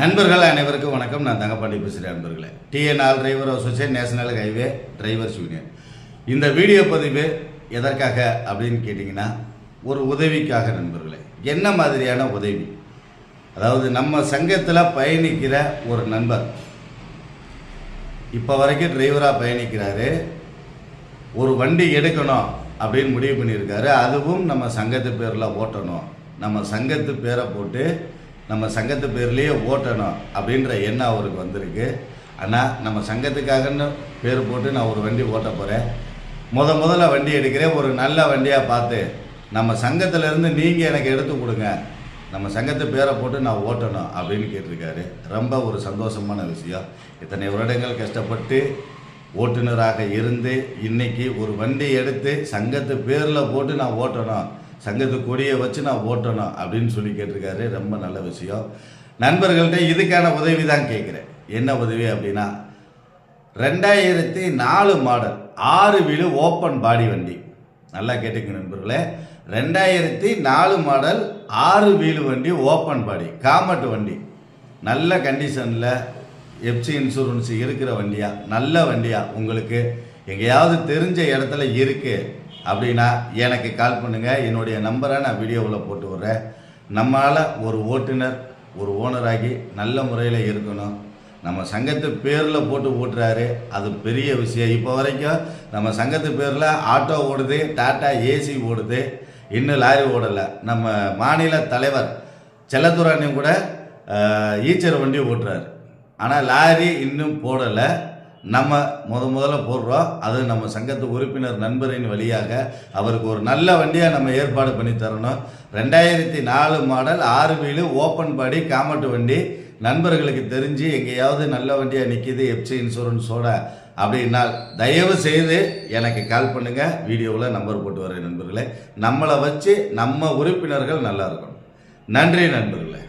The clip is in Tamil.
நண்பர்கள் அனைவருக்கும் வணக்கம். நான் தங்கப்பாண்டி பேசுகிறேன். நண்பர்களே, TNR driver association national highway drivers union. இந்த வீடியோ பதிவு எதற்காக அப்படின்னு கேட்டிங்கன்னா, ஒரு உதவிக்காக. நண்பர்களே, என்ன மாதிரியான உதவி? அதாவது நம்ம சங்கத்தில் பயணிக்கிற ஒரு நண்பர் இப்போ வரைக்கும் டிரைவராக பயணிக்கிறாரு. ஒரு வண்டி எடுக்கணும் அப்படின்னு முடிவு பண்ணியிருக்காரு. அதுவும் நம்ம சங்கத்து பேரில் ஓட்டணும், நம்ம சங்கத்து பேரை போட்டு நம்ம சங்கத்து பேர்லேயே ஓட்டணும் அப்படின்ற எண்ணம் அவருக்கு வந்திருக்கு. ஆனால் நம்ம சங்கத்துக்காகன்னு பேர் போட்டு நான் ஒரு வண்டி ஓட்ட போகிறேன். முதல்ல வண்டி எடுக்கிறேன். ஒரு நல்ல வண்டியாக பார்த்து நம்ம சங்கத்திலேருந்து நீங்கள் எனக்கு எடுத்து கொடுங்க, நம்ம சங்கத்து பேரை போட்டு நான் ஓட்டணும் அப்படின்னு கேட்டிருக்காரு. ரொம்ப ஒரு சந்தோஷமான விஷயம். இத்தனை வருடங்கள் கஷ்டப்பட்டு ஓட்டுநராக இருந்து இன்றைக்கி ஒரு வண்டி எடுத்து சங்கத்து பேரில் போட்டு நான் ஓட்டணும், சங்கத்து கொடியை வச்சு நான் ஓட்டணும் அப்படின்னு சொல்லி கேட்டிருக்காரு. ரொம்ப நல்ல விஷயம். நண்பர்கள்ட்ட இதுக்கான உதவி தான் கேட்குறேன். என்ன உதவி அப்படின்னா, 2004 மாடல் 6 வீலு ஓப்பன் பாடி வண்டி. நல்லா கேட்டுங்க நண்பர்களே, 2004 மாடல் 6 வீலு வண்டி ஓப்பன் பாடி காமட்டு வண்டி, நல்ல கண்டிஷனில் எஃப்சி இன்சூரன்ஸ் இருக்கிற வண்டியா, நல்ல வண்டியா உங்களுக்கு எங்கேயாவது தெரிஞ்ச இடத்துல இருக்குது அப்படின்னா எனக்கு கால் பண்ணுங்கள். என்னுடைய நம்பரை நான் வீடியோவில் போட்டு விட்றேன். நம்மளால் ஒரு ஓட்டுநர் ஒரு ஓனராகி நல்ல முறையில் இருக்கணும். நம்ம சங்கத்து பேரில் போட்டு ஓட்டுறாரு, அது பெரிய விஷயம். இப்போ வரைக்கும் நம்ம சங்கத்து பேரில் ஆட்டோ ஓடுது, டாட்டா ஏசி ஓடுது, இன்னும் லாரி ஓடலை. நம்ம மாநில தலைவர் செல்லத்துராணியும் கூட ஈச்சர் வண்டி ஓட்டுறாரு. ஆனால் லாரி இன்னும் போடலை. நம்ம முதல்ல போடுறோம். அது நம்ம சங்கத்து உறுப்பினர் நண்பரின் வழியாக அவருக்கு ஒரு நல்ல வண்டியாக நம்ம ஏற்பாடு பண்ணி தரணும். 2004 மாடல் 6 வீலு ஓப்பன் பாடி காமட்டு வண்டி. நண்பர்களுக்கு தெரிஞ்சு எங்கேயாவது நல்ல வண்டியாக நிற்கிது எஃப்சி இன்சூரன்ஸோட அப்படின்னா தயவு செய்து எனக்கு கால் பண்ணுங்கள். வீடியோவில் நம்பர் போட்டு வரேன். நண்பர்களே, நம்மளை வச்சு நம்ம உறுப்பினர்கள் நல்லா இருக்கணும். நன்றி நண்பர்களே.